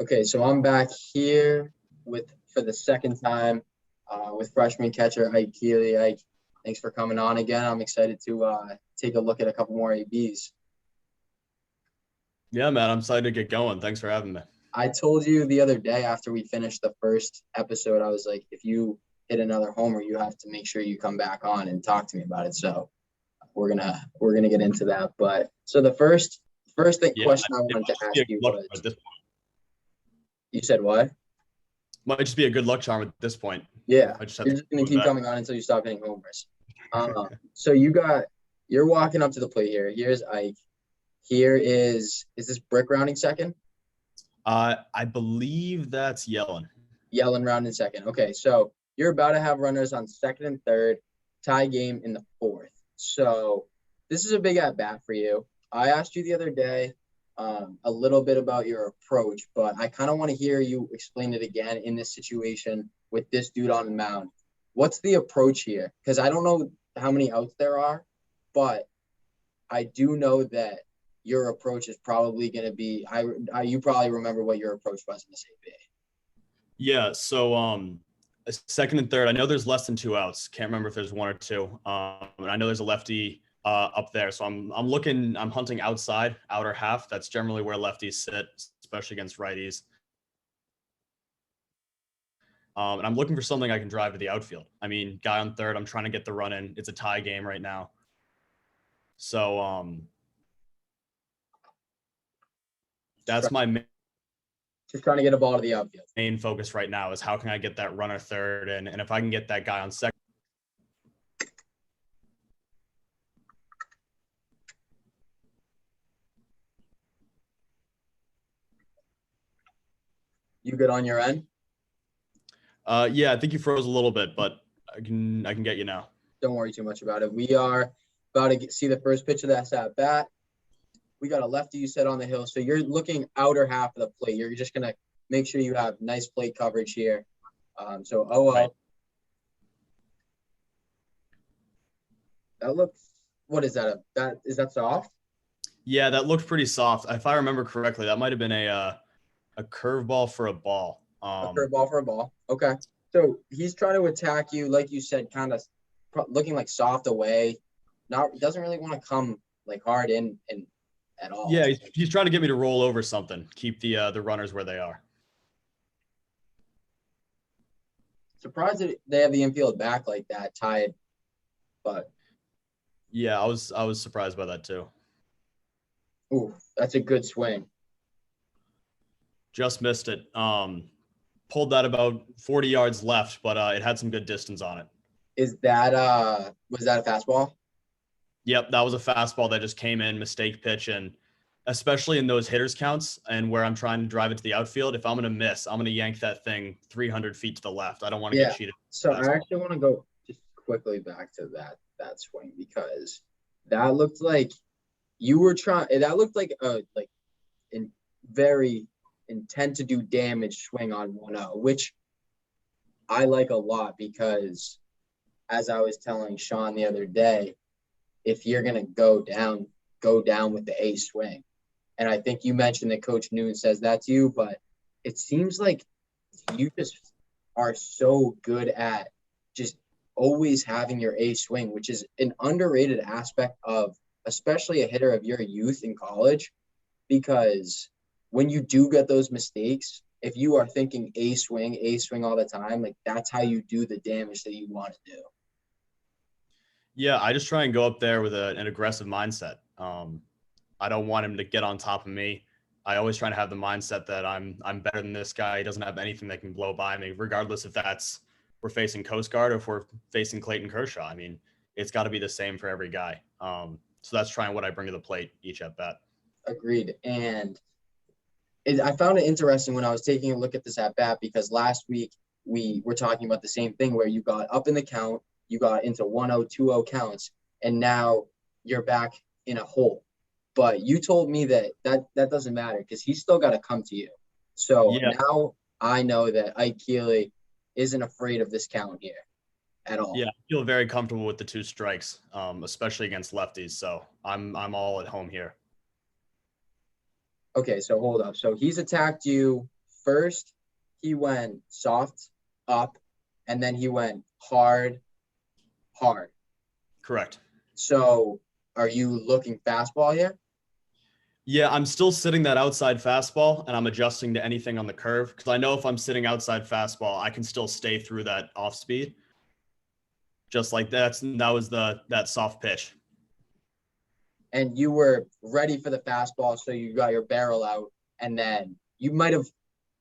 Okay, so I'm back here for the second time with freshman catcher Ike Kiely. Ike, thanks for coming on again. I'm excited to take a look at a couple more ABs. Yeah, man, I'm excited to get going. Thanks for having me. I told you the other day after we finished the first episode, I was like, if you hit another homer, you have to make sure you come back on and talk to me about it. So we're gonna get into that. But so the first thing Yeah, question I it wanted might to just be ask a you good luck was, charm at this point. you said what? Might just be a good luck charm at this point. Yeah, I just have you're to just gonna move keep back. coming on until you stop hitting homers. So you're walking up to the plate here. Here's Ike. Here is this Brick rounding second? I believe that's Yellen. Yellen rounding second. Okay, so you're about to have runners on second and third, tie game in the fourth. So this is a big at bat for you. I asked you the other day a little bit about your approach, but I kind of want to hear you explain it again in this situation with this dude on the mound. What's the approach here? Because I don't know how many outs there are, but I do know that your approach is probably going to be. You probably remember what your approach was in this AB. Yeah, so second and third, I know there's less than two outs. Can't remember if there's one or two. And I know there's a lefty up there. So I'm hunting outside, outer half. That's generally where lefties sit, especially against righties. And I'm looking for something I can drive to the outfield. I mean, guy on third, I'm trying to get the run in. It's a tie game right now. So that's my Just trying to get a ball to the outfield. main focus right now is how can I get that runner third, and if I can get that guy on second. You good on your end? Yeah, I think you froze a little bit, but I can get you now. Don't worry too much about it. We are about to see the first pitch of that at bat. We got a lefty you said on the hill, so you're looking outer half of the plate. You're just gonna make sure you have nice plate coverage here. So 0-0. Right. That looks. What is that? Is that soft? Yeah, that looked pretty soft. If I remember correctly, that might have been a curveball for a ball. A curveball for a ball. Okay. So he's trying to attack you, like you said, kind of looking like soft away. Doesn't really want to come like hard in and at all. Yeah, he's trying to get me to roll over something, keep the runners where they are. Surprised that they have the infield back like that, tied. But yeah, I was surprised by that too. ooh, that's a good swing. Just missed it. Pulled that about 40 yards left, but it had some good distance on it. Was that a fastball? Yep, that was a fastball that just came in, mistake pitch, and especially in those hitters counts and where I'm trying to drive it to the outfield, if I'm going to miss, I'm going to yank that thing 300 feet to the left. I don't want to get cheated. So I actually want to go just quickly back to that swing because that looked like you were trying. That looked like a very intent to do damage swing on 1-0, which I like a lot because, as I was telling Sean the other day, if you're gonna go down with the A swing. And I think you mentioned that Coach Noon says that to you, but it seems like you just are so good at just always having your A swing, which is an underrated aspect of especially a hitter of your youth in college, because when you do get those mistakes, if you are thinking A swing all the time, like that's how you do the damage that you want to do. Yeah, I just try and go up there with an aggressive mindset. I don't want him to get on top of me. I always try to have the mindset that I'm better than this guy. He doesn't have anything that can blow by me, regardless if we're facing Coast Guard or if we're facing Clayton Kershaw. I mean, it's got to be the same for every guy. So that's trying what I bring to the plate each at bat. Agreed. And I found it interesting when I was taking a look at this at bat because last week we were talking about the same thing where you got up in the count, you got into 1-0, 2-0 counts, and now you're back in a hole. But you told me that doesn't matter because he's still got to come to you. So now I know that Ike Kiely isn't afraid of this count here at all. Yeah, I feel very comfortable with the two strikes, especially against lefties. So I'm all at home here. Okay, so hold up. So he's attacked you first he went soft up, and then he went hard, hard. Correct. So are you looking fastball here? Yeah, I'm still sitting that outside fastball, and I'm adjusting to anything on the curve because I know if I'm sitting outside fastball, I can still stay through that off speed. Just like that was that soft pitch. And you were ready for the fastball, so you got your barrel out, and then you might have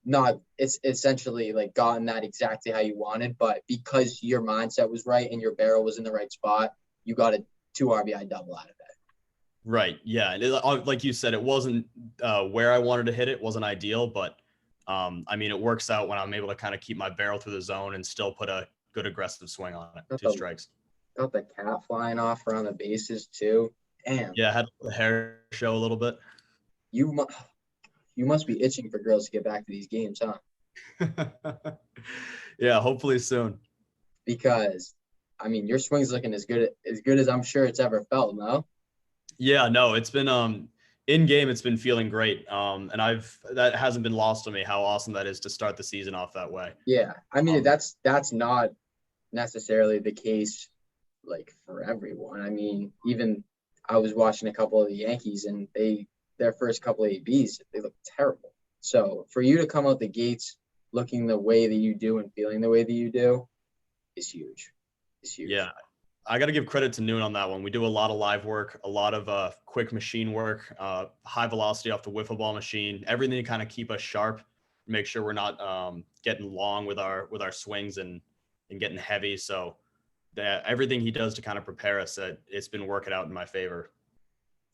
not it's essentially like gotten that exactly how you wanted, but because your mindset was right and your barrel was in the right spot, you got a 2 RBI double out of it. Right. Yeah. Like you said, it wasn't where I wanted to hit it. Wasn't ideal, but I mean, it works out when I'm able to kind of keep my barrel through the zone and still put a good aggressive swing on it. 2 strikes. Got the cat flying off around the bases too. Damn. Yeah, I had the hair show a little bit. You must be itching for girls to get back to these games, huh? Yeah, hopefully soon. Because, I mean, your swing's looking as good as I'm sure it's ever felt, no? Yeah, no, it's been in game, it's been feeling great. And that hasn't been lost on me how awesome that is to start the season off that way. Yeah. I mean, that's not necessarily the case like for everyone. I mean, even I was watching a couple of the Yankees and their first couple of ABs, they look terrible. So for you to come out the gates looking the way that you do and feeling the way that you do is huge. It's huge. Yeah. I got to give credit to Noon on that one. We do a lot of live work, a lot of quick machine work, high velocity off the wiffle ball machine, everything to kind of keep us sharp, make sure we're not getting long with our swings and getting heavy. So everything he does to kind of prepare us, it's been working out in my favor.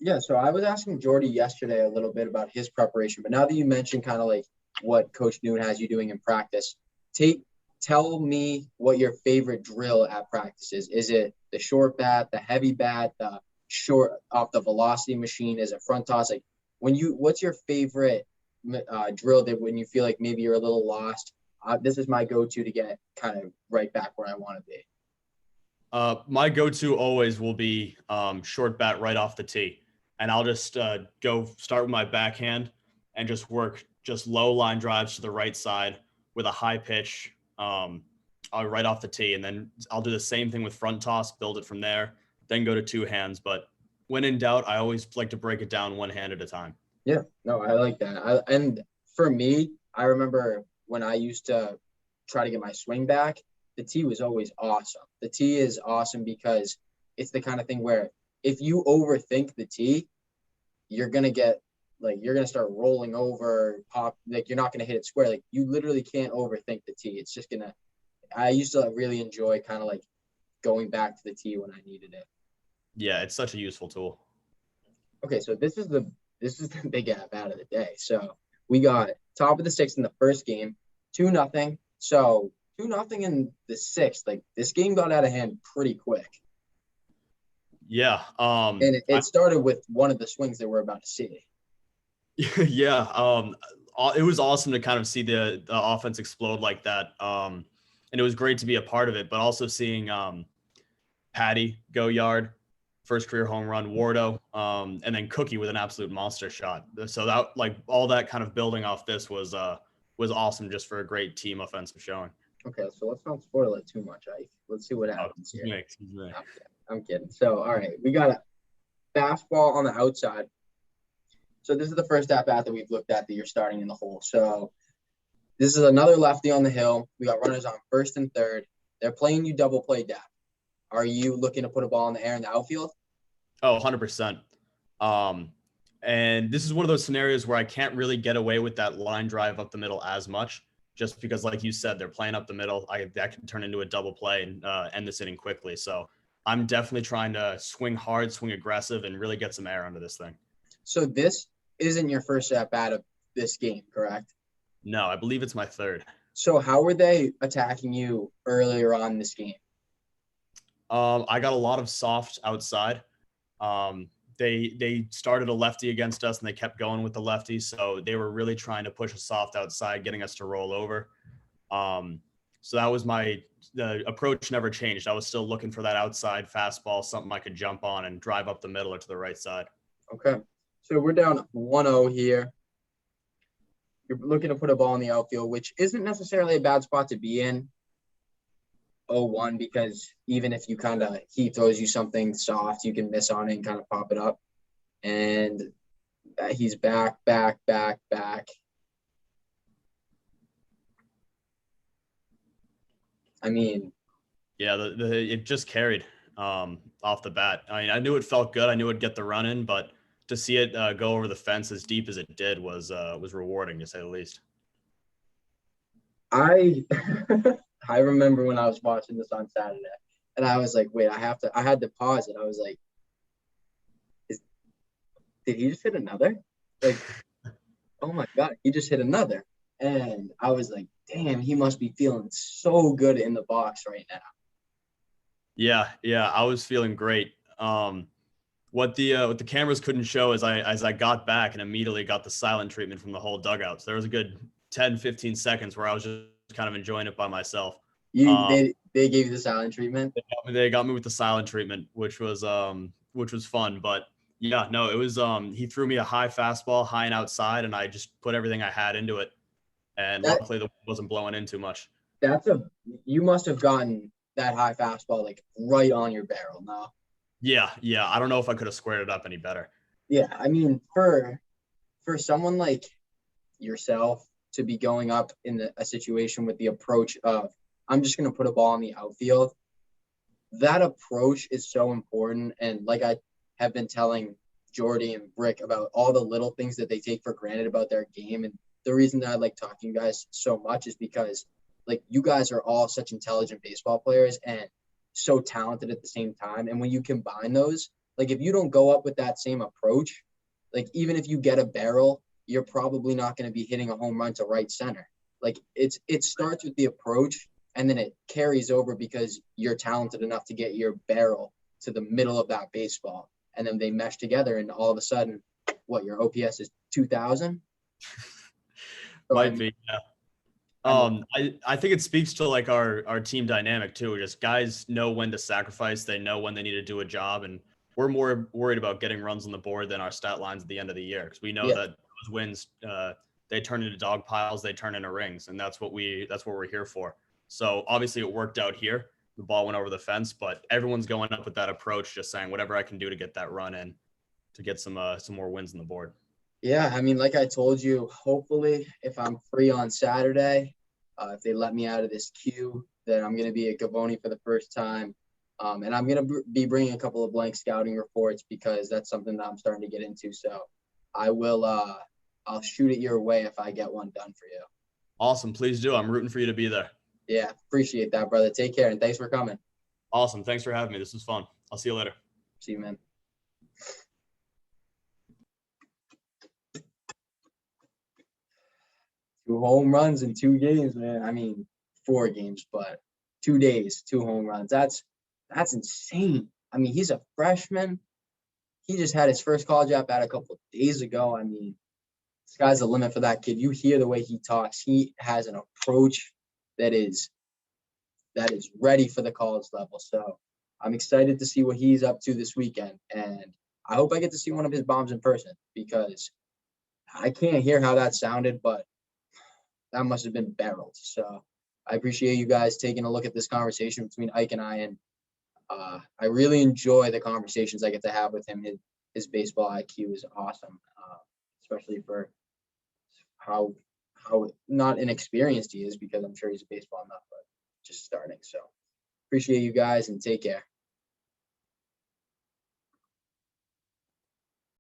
Yeah, so I was asking Jordy yesterday a little bit about his preparation, but now that you mentioned kind of like what Coach Noon has you doing in practice, tell me what your favorite drill at practice is. Is it the short bat, the heavy bat, the short off the velocity machine? Is it front toss? Like what's your favorite drill that when you feel like maybe you're a little lost? This is my go-to to get kind of right back where I want to be. My go-to always will be short bat right off the tee. And I'll just go start with my backhand and just work just low line drives to the right side with a high pitch right off the tee. And then I'll do the same thing with front toss, build it from there, then go to 2 hands. But when in doubt, I always like to break it down 1 hand at a time. Yeah, no, I like that. And for me, I remember when I used to try to get my swing back, the tee was always awesome. The tee is awesome because it's the kind of thing where if you overthink the tee, you're going to start rolling over, pop, like you're not going to hit it square. Like you literally can't overthink the tee. It's just I used to really enjoy kind of like going back to the tee when I needed it. Yeah, it's such a useful tool. Okay, so this is the big app out of the day. So we got top of the 6th in the first game, 2-0. So 2-0 in the 6th. Like this game got out of hand pretty quick. Yeah. And it started with one of the swings that we're about to see. Yeah. It was awesome to kind of see the offense explode like that. And it was great to be a part of it, but also seeing Patty go yard, first career home run, Wardo, and then Cookie with an absolute monster shot. So that like all that kind of building off this was awesome just for a great team offensive showing. Okay, so let's not spoil it too much, Ike. Let's see what happens here. Excuse me. I'm kidding. So, all right, we got a fastball on the outside. So this is the first at-bat that we've looked at that you're starting in the hole. So this is another lefty on the hill. We got runners on first and third. They're playing you double play depth. Are you looking to put a ball in the air in the outfield? Oh, 100%. And this is one of those scenarios where I can't really get away with that line drive up the middle as much, just because, like you said, they're playing up the middle. That can turn into a double play and end this inning quickly. So I'm definitely trying to swing hard, swing aggressive, and really get some air under this thing. So this isn't your first at-bat of this game, correct? No, I believe it's my third. So how were they attacking you earlier on in this game? I got a lot of soft outside. They started a lefty against us and they kept going with the lefty. So they were really trying to push a soft outside, getting us to roll over. So that was the approach never changed. I was still looking for that outside fastball, something I could jump on and drive up the middle or to the right side. Okay. So we're down 1-0 here. you're looking to put a ball in the outfield, which isn't necessarily a bad spot to be in. 0-1, because even if he throws you something soft, you can miss on it and kind of pop it up. And he's back. I mean, Yeah, it just carried off the bat. I mean, I knew it felt good. I knew it'd get the run in, but to see it go over the fence as deep as it did was rewarding, to say the least. I I remember when I was watching this on Saturday, and I was like, wait, I had to pause it. I was like, did he just hit another? Like, oh my God, he just hit another. And I was like, damn, he must be feeling so good in the box right now. Yeah, I was feeling great. What the cameras couldn't show is I got back and immediately got the silent treatment from the whole dugout. So there was a good 10, 15 seconds where I was just kind of enjoying it by myself. They gave you the silent treatment? They got me with the silent treatment, which was fun. But yeah, no, it was he threw me a high fastball, high and outside, and I just put everything I had into it. And luckily the wind wasn't blowing in too much. You must have gotten that high fastball like right on your barrel, no? Yeah. I don't know if I could have squared it up any better. Yeah, I mean, for someone like yourself to be going up in a situation with the approach of, I'm just going to put a ball in the outfield, that approach is so important. And like I have been telling Jordy and Brick about all the little things that they take for granted about their game. And the reason that I like talking to you guys so much is because like you guys are all such intelligent baseball players and so talented at the same time. And when you combine those, like if you don't go up with that same approach, like even if you get a barrel, you're probably not going to be hitting a home run to right center. Like it starts with the approach and then it carries over because you're talented enough to get your barrel to the middle of that baseball. And then they mesh together and all of a sudden, what, your OPS is 2,000? Might be, yeah. I think it speaks to like our team dynamic too. Just guys know when to sacrifice. They know when they need to do a job, and we're more worried about getting runs on the board than our stat lines at the end of the year because we know that those wins they turn into dog piles, they turn into rings, and that's what we're here for. So obviously it worked out here. The ball went over the fence, but everyone's going up with that approach, just saying whatever I can do to get that run in, to get some more wins on the board. Yeah, I mean, like I told you, hopefully if I'm free on Saturday, if they let me out of this queue, then I'm going to be at Gavoni for the first time. And I'm going to be bringing a couple of blank scouting reports because that's something that I'm starting to get into. So I'll shoot it your way if I get one done for you. Awesome. Please do. I'm rooting for you to be there. Yeah, appreciate that, brother. Take care, and thanks for coming. Awesome. Thanks for having me. This was fun. I'll see you later. See you, man. 2 home runs in 2 games, man. I mean, 4 games, but 2 days, 2 home runs. That's insane. I mean, he's a freshman. He just had his first college at bat a couple of days ago. I mean, sky's the limit for that kid. You hear the way he talks. He has an approach that is ready for the college level. So I'm excited to see what he's up to this weekend. And I hope I get to see one of his bombs in person because I can't hear how that sounded, but that must have been barreled. So I appreciate you guys taking a look at this conversation between Ike and I. And I really enjoy the conversations I get to have with him. His baseball IQ is awesome, especially for how not inexperienced he is, because I'm sure he's a baseball nut, but just starting. So appreciate you guys and take care.